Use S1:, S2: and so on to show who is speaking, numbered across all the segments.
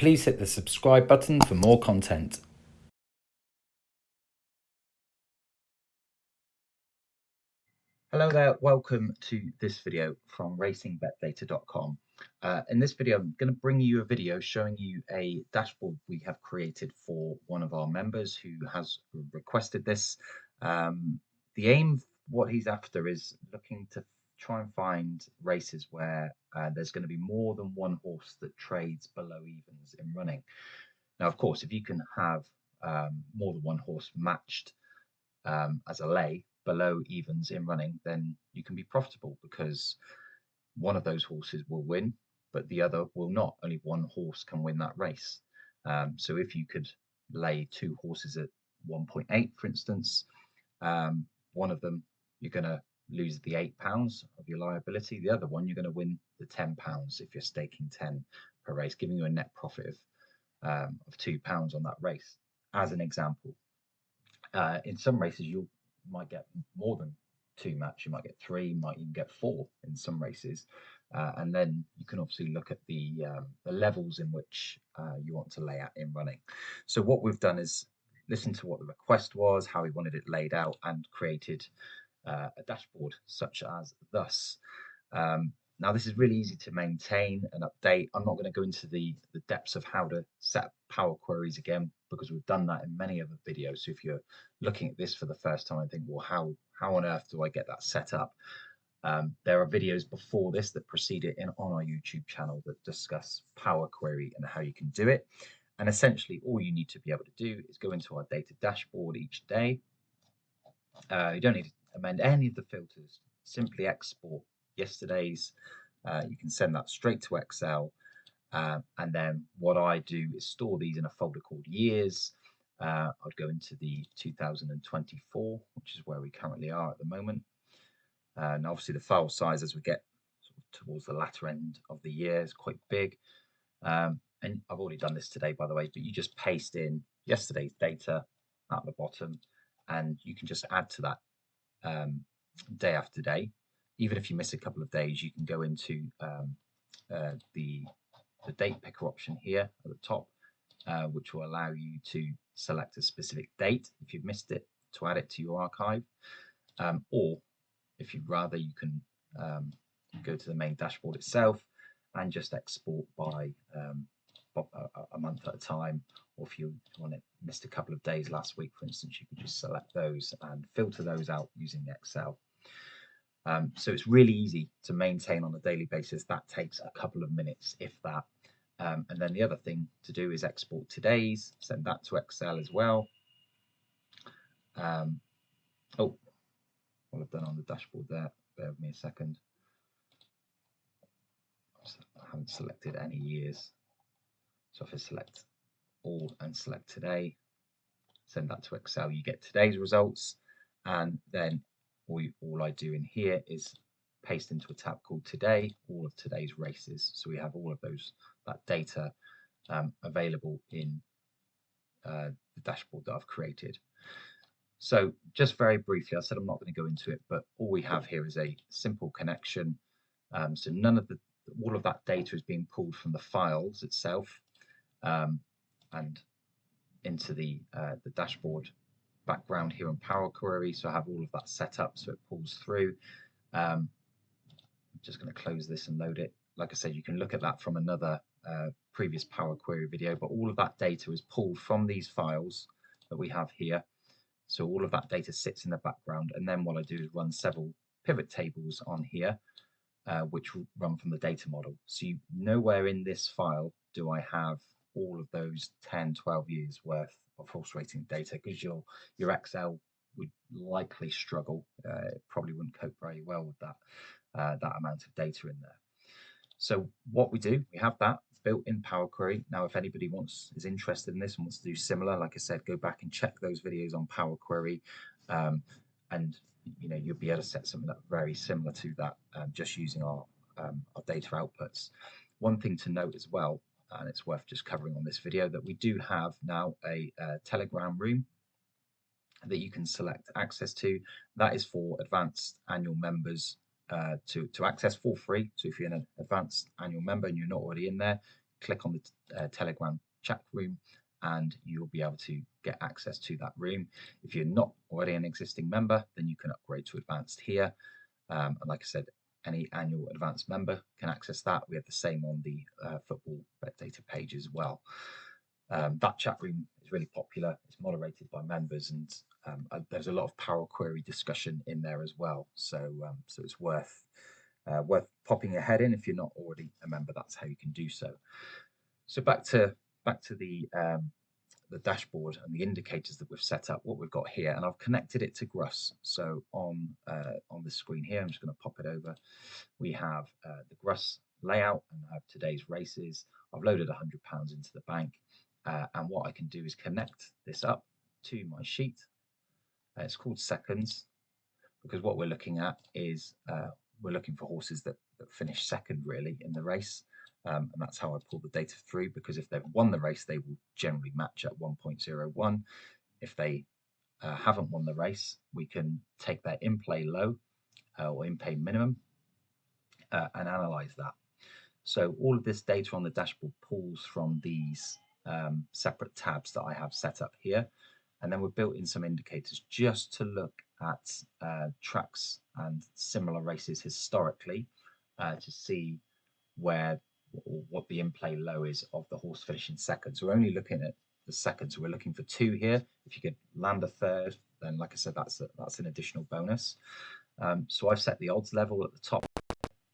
S1: Please hit the subscribe button for more content. Hello there, welcome to this video from racingbetdata.com. In this video, I'm going to bring you a video showing you a dashboard we have created for one of our members who has requested this. The aim, what he's after, is looking to try and find races where there's going to be more than one horse that trades below evens in running. Now, of course, if you can have more than one horse matched as a lay below evens in running, then you can be profitable because one of those horses will win, but the other will not. Only one horse can win that race. So if you could lay two horses at 1.8, for instance, one of them you're going to lose the £8 of your liability. The other one you're going to win the £10 if you're staking 10 per race, giving you a net profit of £2 on that race, as an example. In some races, you might get more than two match. You might get three, you might even get four in some races. And then you can obviously look at the levels in which you want to lay out in running. So what we've done is listen to what the request was, how he wanted it laid out, and created a dashboard such as thus. Now, this is really easy to maintain and update. I'm not going to go into the depths of how to set up Power Queries again, because we've done that in many other videos. So if you're looking at this for the first time and think, well, how on earth do I get that set up? There are videos before this that precede it on our YouTube channel that discuss Power Query and how you can do it. And essentially, all you need to be able to do is go into our data dashboard each day. You don't need to amend any of the filters. Simply export yesterday's. You can send that straight to Excel. And then what I do is store these in a folder called years. I'd go into the 2024, which is where we currently are at the moment. And obviously the file size as we get towards the latter end of the year is quite big. And I've already done this today, by the way, but you just paste in yesterday's data at the bottom, and you can just add to that day after day. Even if you miss a couple of days, you can go into the date picker option here at the top, which will allow you to select a specific date if you've missed it to add it to your archive. Or if you'd rather, you can go to the main dashboard itself and just export by a month at a time. Or if you want it missed a couple of days last week, for instance, you could just select those and filter those out using Excel. So it's really easy to maintain on a daily basis. That takes a couple of minutes, if that. And then the other thing to do is export today's, send that to Excel as well. Oh, what I've done on the dashboard there, bear with me a second. I haven't selected any years. So if I select all and select today, send that to Excel, you get today's results. And then all I do in here is paste into a tab called today, all of today's races. So we have all of that data available in the dashboard that I've created. So just very briefly, I said I'm not going to go into it, but all we have here is a simple connection. So all of that data is being pulled from the files itself and into the dashboard background here in Power Query. So I have all of that set up so it pulls through. I'm just going to close this and load it. Like I said, you can look at that from another previous Power Query video, but all of that data is pulled from these files that we have here. So all of that data sits in the background, and then what I do is run several pivot tables on here, which run from the data model. So nowhere in this file do I have all of those 10, 12 years worth of horse racing data, because your Excel would likely struggle. It probably wouldn't cope very well with that amount of data in there. So what we do, we have that built in Power Query. Now, if anybody is interested in this and wants to do similar, like I said, go back and check those videos on Power Query, and you'll be able to set something up very similar to that, just using our data outputs. One thing to note as well, and it's worth just covering on this video, that we do have now a Telegram room that you can select access to. That is for advanced annual members to access for free. So if you're an advanced annual member and you're not already in there, click on the Telegram chat room and you'll be able to get access to that room. If you're not already an existing member, then you can upgrade to advanced here. And like I said, any annual advanced member can access that. We have the same on the football bet data page as well. That chat room is really popular. It's moderated by members, and there's a lot of Power Query discussion in there as well. So it's worth popping your head in if you're not already a member. That's how you can do so. So back to the dashboard and the indicators that we've set up, what we've got here, and I've connected it to Gruss. So on the screen here, I'm just going to pop it over. We have the Gruss layout and I have today's races. I've loaded £100 into the bank, and what I can do is connect this up to my sheet. It's called seconds, because what we're looking at is we're looking for horses that finish second really in the race. And that's how I pull the data through, because if they've won the race, they will generally match at 1.01. If they haven't won the race, we can take their in-play low or in-play minimum and analyze that. So all of this data on the dashboard pulls from these separate tabs that I have set up here. And then we've built in some indicators just to look at tracks and similar races historically to see what the in-play low is of the horse finishing second. So we're only looking at the second, so we're looking for 2 here. If you could land a third, then like I said, that's an additional bonus. So I've set the odds level at the top.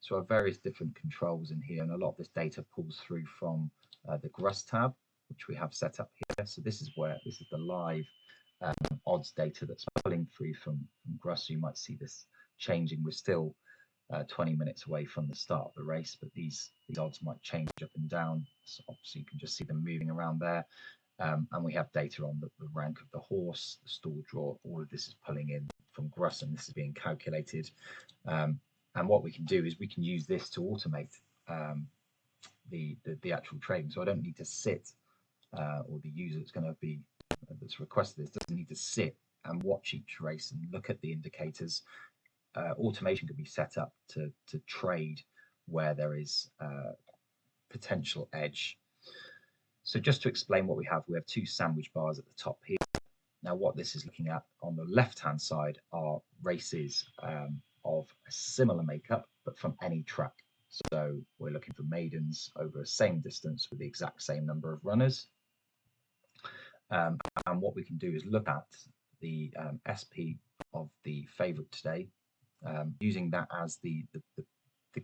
S1: So I have various different controls in here, and a lot of this data pulls through from the Gruss tab, which we have set up here. So this is the live odds data that's pulling through from Gruss. So you might see this changing. We're still 20 minutes away from the start of the race, but these odds might change up and down. So obviously you can just see them moving around there. And we have data on the rank of the horse, the stall draw. All of this is pulling in from Gruss, and this is being calculated. And what we can do is we can use this to automate the actual trading. So I don't need to sit, or the user that's requested this doesn't need to sit and watch each race and look at the indicators. Automation can be set up to trade where there is potential edge. So just to explain what we have 2 sandwich bars at the top here. Now what this is looking at on the left-hand side are races of a similar makeup, but from any track. So we're looking for maidens over a same distance with the exact same number of runners. And what we can do is look at the SP of the favourite today, using that as the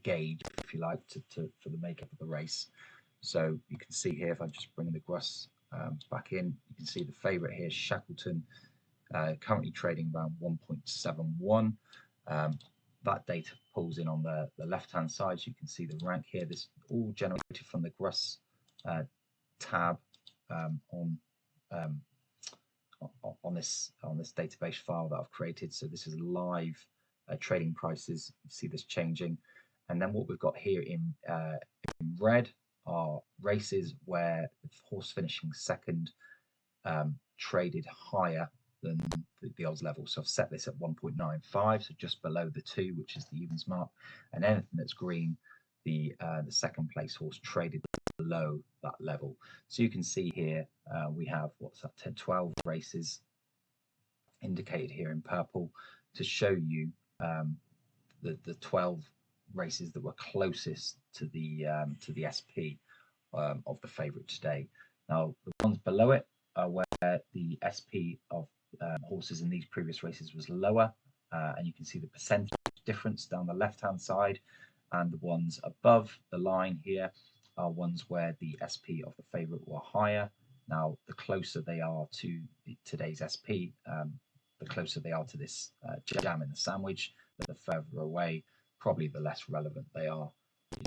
S1: gauge, if you like, for the makeup of the race. So you can see here, if I just bring the Gruss back in, you can see the favourite here, Shackleton, currently trading around 1.71. That data pulls in on the left-hand side, so you can see the rank here. This all generated from the Gruss tab on this database file that I've created. So this is live trading prices. You see this changing, and then what we've got here in red are races where the horse finishing second traded higher than the odds level. So I've set this at 1.95, so just below the 2, which is the evens mark, and anything that's green, the second place horse traded below that level. So you can see here we have 12 races indicated here in purple to show you the 12 races that were closest to the SP of the favourite today. Now the ones below it are where the SP of horses in these previous races was lower, and you can see the percentage difference down the left hand side, and the ones above the line here are ones where the SP of the favourite were higher. Now the closer they are to today's SP, the closer they are to this jam in the sandwich, the further away, probably the less relevant they are.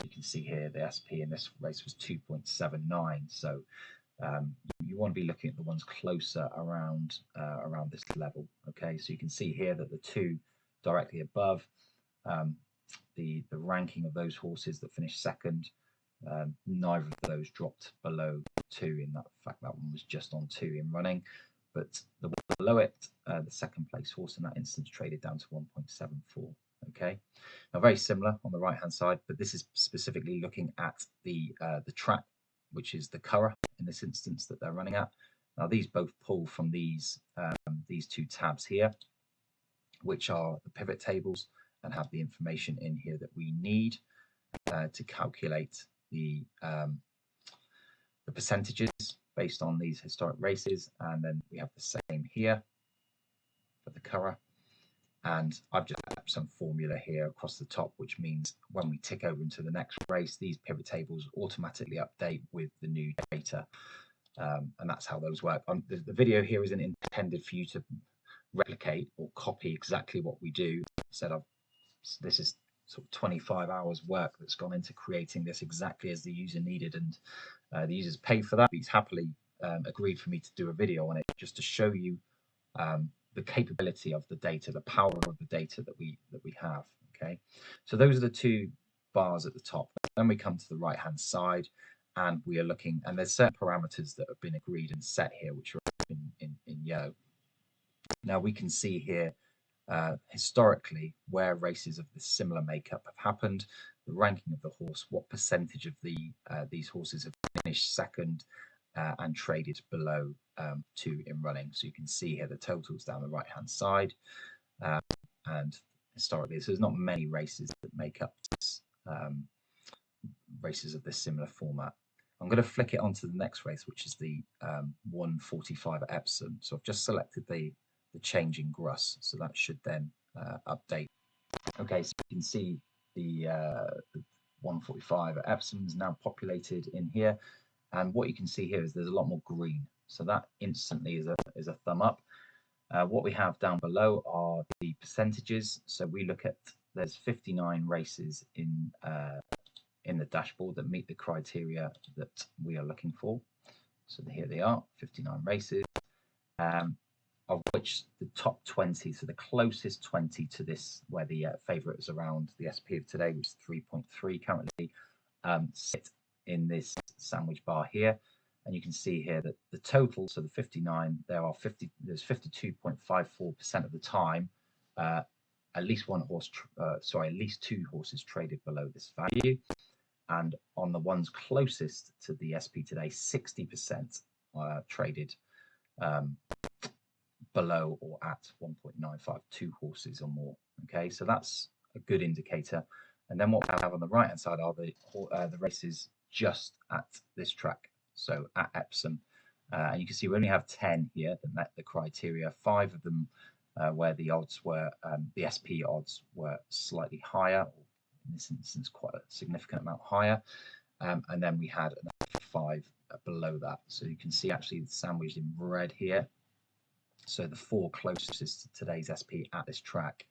S1: You can see here the SP in this race was 2.79, so you want to be looking at the ones closer around this level. Okay, so you can see here that the 2 directly above, the ranking of those horses that finished second, neither of those dropped below 2. In that fact, that one was just on 2 in running, but the one below it, the second place horse in that instance, traded down to 1.74. Okay, now very similar on the right hand side, but this is specifically looking at the track which is the Curragh in this instance that they're running at. Now these both pull from these two tabs here, which are the pivot tables, and have the information in here that we need to calculate the percentages based on these historic races. And then we have the same here for the Curragh. And I've just put some formula here across the top, which means when we tick over into the next race, these pivot tables automatically update with the new data. And that's how those work. The video here isn't intended for you to replicate or copy exactly what we do. This is sort of 25 hours work that's gone into creating this exactly as the user needed, and the user's paid for that. He's happily agreed for me to do a video on it just to show you the capability of the data, the power of the data that we have. Okay, so those are the two bars at the top. Then we come to the right hand side, and we are looking, and there's certain parameters that have been agreed and set here, which are in yellow. Now we can see here historically where races of this similar makeup have happened, the ranking of the horse, what percentage of these horses have finished second and traded below 2 in running. So you can see here the totals down the right hand side, and historically, so there's not many races that make up this, races of this similar format. I'm going to flick it onto the next race, which is the 145 at Epsom. So I've just selected the change in Gruss, so that should then update. Okay, so you can see the 145 at Epsom is now populated in here, and what you can see here is there's a lot more green, so that instantly is a thumb up. What we have down below are the percentages. So we look at, there's 59 races in the dashboard that meet the criteria that we are looking for. So here they are, 59 races, of which the top 20, so the closest 20 to this, where the favourite is around the SP of today, which is 3.3 currently, sit in this sandwich bar here. And you can see here that the total, so the 59, there's 52.54% of the time, at least two horses traded below this value. And on the ones closest to the SP today, 60% traded below or at 1.95, 2 horses or more. Okay, so that's a good indicator. And then what we have on the right hand side are the races just at this track. So at Epsom, and you can see we only have 10 here that met the criteria. 5 of them where the odds were, the SP odds were slightly higher, or in this instance quite a significant amount higher. And then we had another 5 below that. So you can see actually the sandwich in red here. So the 4 closest to today's SP at this track,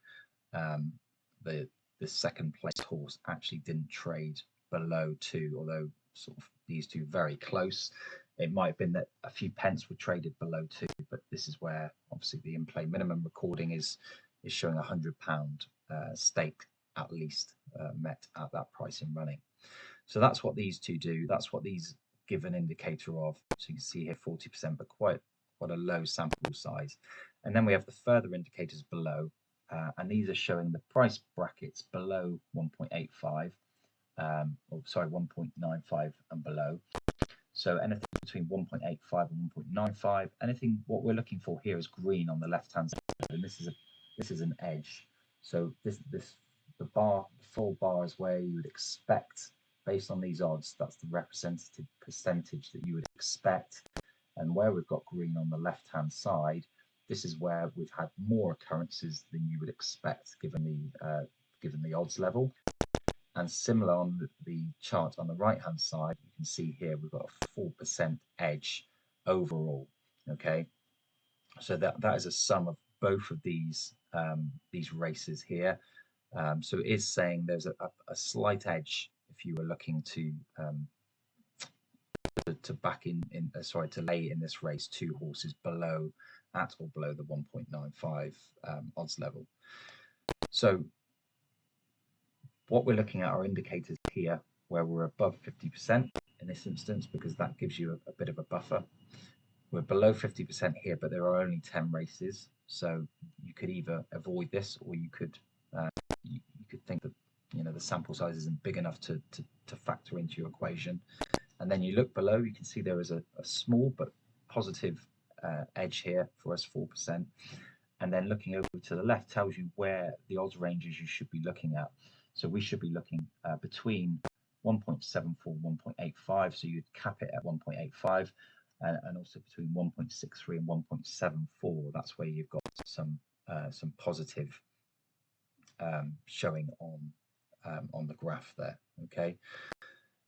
S1: the second place horse actually didn't trade below 2, although sort of these two very close. It might have been that a few pence were traded below 2, but this is where obviously the in-play minimum recording is showing £100 stake at least met at that price in running. So that's what these two do. That's what these give an indicator of. So you can see here 40%, but quite a low sample size. And then we have the further indicators below, and these are showing the price brackets below 1.85, 1.95 and below. So anything between 1.85 and 1.95, anything, what we're looking for here is green on the left hand side, and this is an edge. So the full bar is where you would expect, based on these odds, that's the representative percentage that you would expect. And where we've got green on the left hand side, this is where we've had more occurrences than you would expect given the odds level. And similar on the chart on the right hand side, you can see here we've got a 4% edge overall. Okay, so that is a sum of both of these races here. So it is saying there's a slight edge if you were looking to lay in this race 2 horses at or below the 1.95 odds level. So what we're looking at are indicators here where we're above 50% in this instance, because that gives you a bit of a buffer. We're below 50% here, but there are only 10 races, so you could either avoid this, or you could think that the sample size isn't big enough to factor into your equation. And then you look below, you can see there is a small but positive edge here for us, 4%. And then looking over to the left tells you where the odds ranges you should be looking at. So we should be looking between 1.74, 1.85. So you'd cap it at 1.85, and also between 1.63 and 1.74. That's where you've got some positive showing on the graph there. Okay.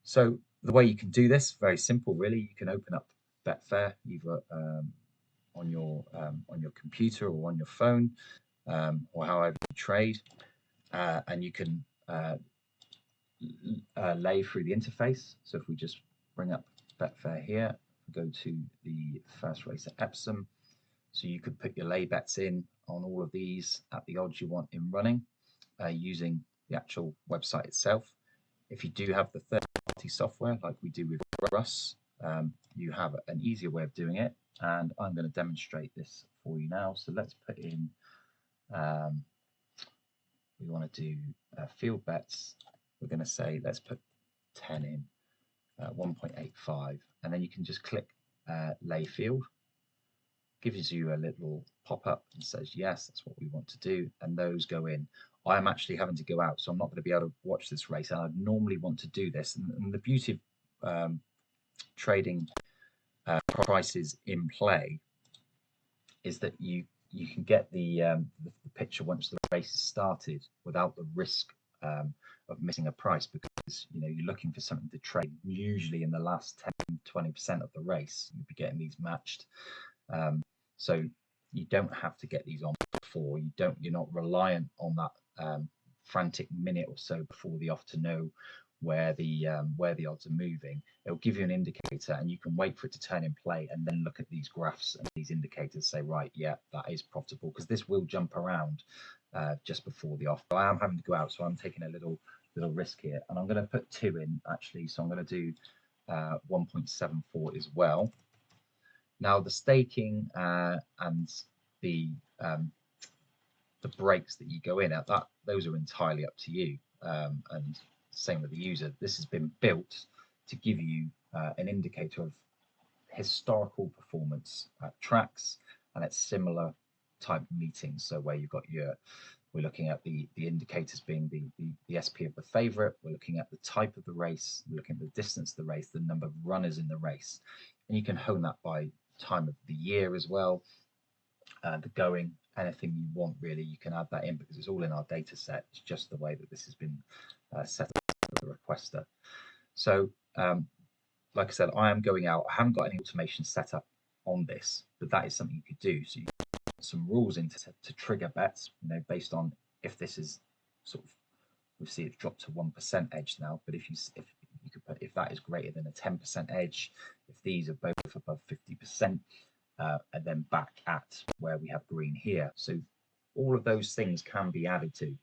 S1: So the way you can do this, very simple, really. You can open up Betfair either on your computer or on your phone, or however you trade, and you can lay through the interface. So if we just bring up Betfair here, go to the first race at Epsom, so you could put your lay bets in on all of these at the odds you want in running, using the actual website itself. If you do have the third-party software like we do with Russ, you have an easier way of doing it, and I'm going to demonstrate this for you now. So let's put in, we want to do field bets. We're going to say let's put 10 in, 1.85, and then you can just click lay field. Gives you a little pop-up and says yes, that's what we want to do, and those go in. I'm actually having to go out, so I'm not going to be able to watch this race, and I'd normally want to do this. And the beauty of trading prices in play is that you can get the picture once the race is started without the risk of missing a price, because you're looking for something to trade. Usually in the last 10-20% of the race, you'll be getting these matched. So you don't have to get these on before. You're not reliant on that frantic minute or so before the off to know where the odds are moving. It'll give you an indicator, and you can wait for it to turn in play, and then look at these graphs and these indicators. Say, right, yeah, that is profitable, because this will jump around just before the off. I am having to go out, so I'm taking a little risk here, and I'm going to put 2 in actually. So I'm going to do 1.74 as well. Now the staking and the breaks that you go in at, those are entirely up to you, and same with the user. This has been built to give you an indicator of historical performance at tracks and at similar type meetings. So where you've got we're looking at the indicators being the SP of the favorite, we're looking at the type of the race, we're looking at the distance of the race, the number of runners in the race, and you can hone that by time of the year as well, the going, anything you want really, you can add that in, because it's all in our data set. It's just the way that this has been set up for the requester. So like I said, I am going out. I haven't got any automation set up on this, but that is something you could do. So you put some rules in to trigger bets, based on if this is sort of, we see it's dropped to 1% edge now, but if you could put, if that is greater than a 10% edge, if these are both above 50%, and then back at where we have green here. So all of those things can be added to,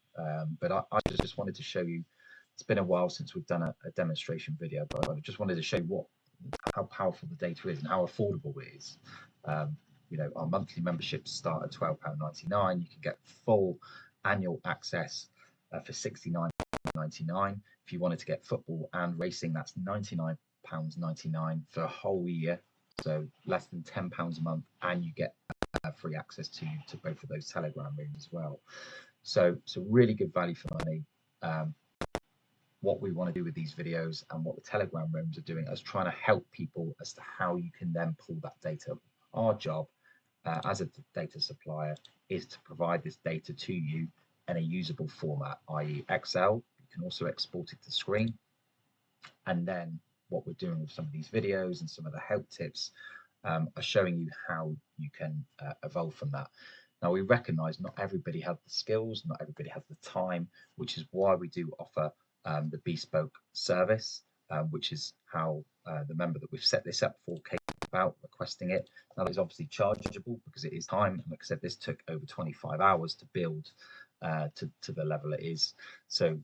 S1: but I just wanted to show you. It's been a while since we've done a demonstration video, but I just wanted to show you how powerful the data is and how affordable it is. Our monthly memberships start at £12.99. You can get full annual access for £69.99. If you wanted to get football and racing, that's £99.99 for a whole year. So less than £10 a month, and you get free access to both of those Telegram rooms as well. So really good value for money. What we want to do with these videos and what the Telegram rooms are doing is trying to help people as to how you can then pull that data. Our job as a data supplier is to provide this data to you in a usable format, i.e. Excel. You can also export it to screen, and then what we're doing with some of these videos and some of the help tips are showing you how you can evolve from that. Now, we recognize not everybody has the skills, not everybody has the time, which is why we do offer the bespoke service, which is how the member that we've set this up for came about requesting it. Now, it's obviously chargeable because it is time. Like I said, this took over 25 hours to build to the level it is. So,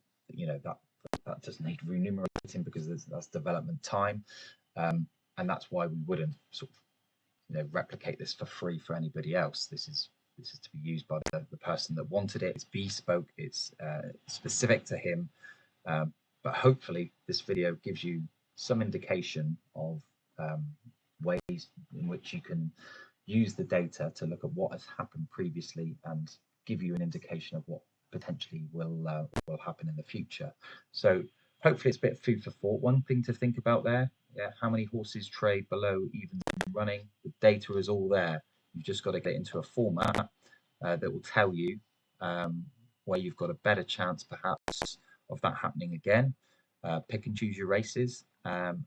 S1: that doesn't need remunerating, because that's development time, and that's why we wouldn't sort of replicate this for free for anybody else. This is to be used by the person that wanted it. It's bespoke, it's specific to him, but hopefully this video gives you some indication of ways in which you can use the data to look at what has happened previously and give you an indication of what potentially will happen in the future. So hopefully it's a bit of food for thought. One thing to think about there, yeah, how many horses trade below even running? The data is all there. You've just got to get into a format that will tell you where you've got a better chance perhaps of that happening again. Pick and choose your races, and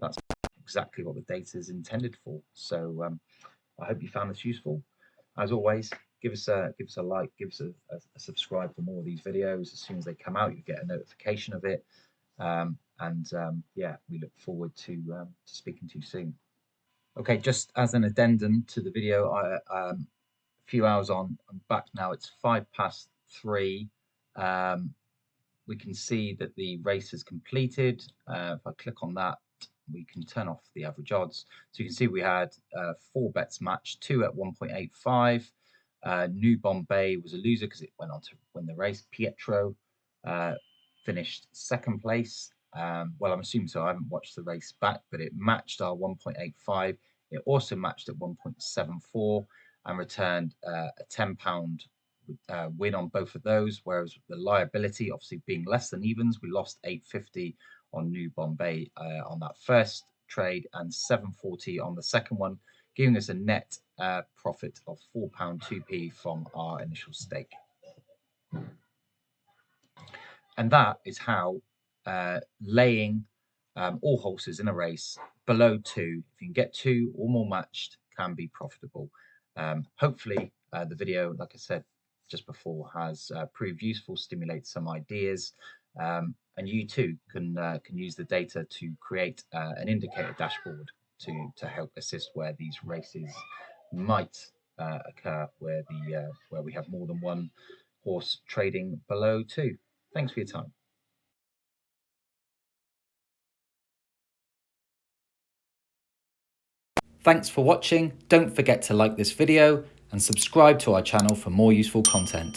S1: that's exactly what the data is intended for. So I hope you found this useful. As always, give us a like, give us a subscribe for more of these videos. As soon as they come out, you get a notification of it. Yeah, we look forward to speaking to you soon. Okay, just as an addendum to the video, a few hours on, I'm back now. It's 3:05. We can see that the race is completed. If I click on that, we can turn off the average odds. So you can see we had 4 bets matched, 2 at 1.85. New Bombay was a loser because it went on to win the race. Pietro finished second place. Well, I'm assuming so. I haven't watched the race back, but it matched our 1.85. It also matched at 1.74 and returned a £10 win on both of those, whereas the liability obviously being less than evens, we lost 850 on New Bombay on that first trade and 740 on the second one, giving us a net profit of £4 2p from our initial stake. And that is how laying all horses in a race below 2, if you can get 2 or more matched, can be profitable. Hopefully the video, like I said just before, has proved useful, stimulate some ideas, and you too can use the data to create an indicator dashboard to help assist where these races might occur, where we have more than one horse trading below 2. Thanks for your time. Thanks for watching. Don't forget to like this video and subscribe to our channel for more useful content.